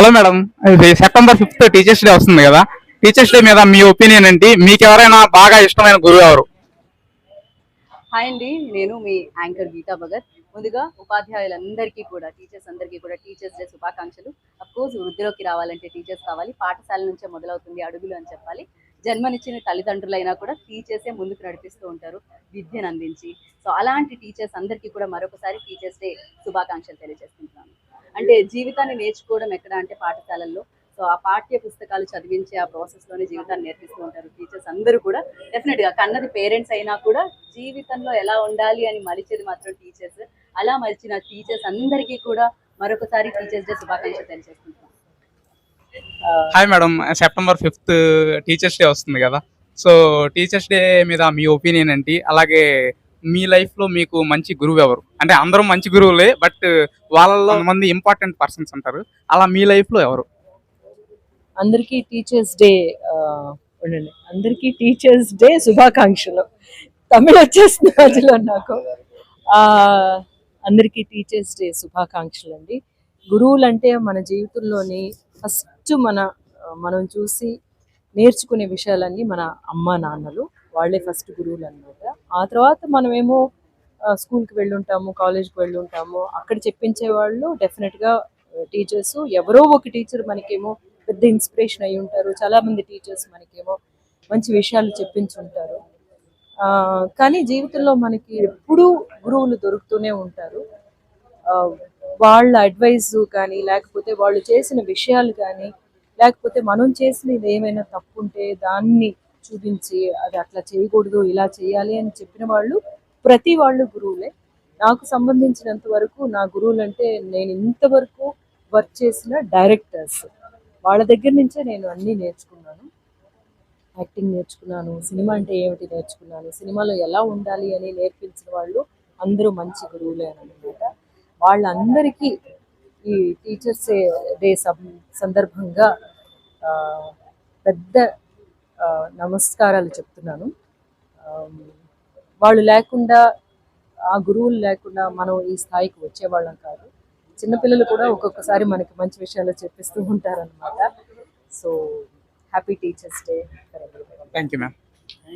Hello madam, ఇది September 5th teachers day వస్తుంది కదా. టీచర్స్ డే మీద మీ ఒపీనియన్ ఏంటి? మీకు ఎవరైనా బాగా ఇష్టమైన గురువు ఎవరు? హాయ్ అండి, నేను మీ యాంకర్ గీతా భగత్. ముందుగా ఉపాధ్యాయులందరికీ కూడా, టీచర్స్ అందరికీ కూడా టీచర్స్ డే శుభాకాంక్షలు. అఫ్కోర్స్ వృద్ధిలోకి రావాలంటే టీచర్స్ కావాలి. పాఠశాల నుంచే మొదలవుతుంది అడుగులు అని చెప్పాలి. జన్మనిచ్చిన తల్లిదండ్రులైనా కూడా టీచర్సే ముందుకు నడిపిస్తూ ఉంటారు విద్యను అందించి. సో అలాంటి టీచర్స్ అందరికీ కూడా మరొకసారి టీచర్స్ డే శుభాకాంక్షలు తెలియజేస్తున్నాను. అంటే జీవితాన్ని నేర్చుకోవడం ఎక్కడ అంటే పాఠశాలల్లో. సో ఆ పాఠ్య పుస్తకాలు చదివించే ఆ ప్రాసెస్లోనే జీవితాన్ని నేర్పిస్తూ ఉంటారు టీచర్స్ అందరూ కూడా. డెఫినెట్గా కన్నది పేరెంట్స్ అయినా కూడా జీవితంలో ఎలా ఉండాలి అని మలిచేది మాత్రం టీచర్స్. అలా మలిచిన టీచర్స్ అందరికీ కూడా మరొకసారి టీచర్స్ డే శుభాకాంక్షలు తెలియజేసుకుంటున్నాను. Hi madam, September 5th teachers day వస్తుంది కదా. సో టీచర్స్ డే మీద మీ ఒపీనియన్ ఏంటి? అలాగే మీ లైఫ్ లో మీకు మంచి గురువు ఎవరు? అంటే అందరూ మంచి గురువులే, బట్ వాళ్ళలో మంది ఇంపార్టెంట్ పర్సన్స్ ఉంటారు. అలా మీ లైఫ్ లో ఎవరు? అందరికీ టీచర్స్ డే ఉండండి. అందరికీ టీచర్స్ డే శుభాకాంక్షలు. తమిళ వచ్చేసిన మధ్యలో నాకు. అందరికీ టీచర్స్ డే శుభాకాంక్షలు అండి. గురువులు అంటే మన జీవితంలోని ఫస్ట్ మనం చూసి నేర్చుకునే విషయాలన్నీ మన అమ్మ నాన్నలు, వాళ్ళే ఫస్ట్ గురువులు అనమాట. ఆ తర్వాత మనమేమో స్కూల్కి వెళ్ళుంటాము, కాలేజ్కి వెళ్ళుంటాము. అక్కడ చెప్పించే వాళ్ళు డెఫినెట్గా టీచర్స్. ఎవరో ఒక టీచర్ మనకేమో పెద్ద ఇన్స్పిరేషన్ అయి ఉంటారు. చాలామంది టీచర్స్ మనకేమో మంచి విషయాలు చెప్పించుంటారు. కానీ జీవితంలో మనకి ఎప్పుడూ గురువులు దొరుకుతూనే ఉంటారు. వాళ్ళ అడ్వైస్ కానీ, లేకపోతే వాళ్ళు చేసిన విషయాలు కానీ, లేకపోతే మనం చేసినది ఏమైనా తప్పు ఉంటే దాన్ని చూపించి అది అట్లా చేయకూడదు, ఇలా చేయాలి అని చెప్పిన వాళ్ళు ప్రతి వాళ్ళు గురువులే. నాకు సంబంధించినంత వరకు నా గురువులు అంటే నేను ఇంతవరకు వర్క్ చేసిన డైరెక్టర్స్, వాళ్ళ దగ్గర నుంచే నేను అన్నీ నేర్చుకున్నాను. యాక్టింగ్ నేర్చుకున్నాను, సినిమా అంటే ఏమిటి నేర్చుకున్నాను, సినిమాలో ఎలా ఉండాలి అని నేర్పించిన వాళ్ళు అందరూ మంచి గురువులే అనమాట. వాళ్ళందరికీ ఈ టీచర్స్ డే సందర్భంగా పెద్ద నమస్కారాలు చెప్తున్నాను. వాళ్ళు లేకుండా, ఆ గురువులు లేకుండా మనం ఈ స్థాయికి వచ్చేవాళ్ళం కాదు. చిన్నపిల్లలు కూడా ఒక్కొక్కసారి మనకి మంచి విషయాలు చెప్పిస్తూ ఉంటారనమాట. So happy teachers day. Thank you ma'am.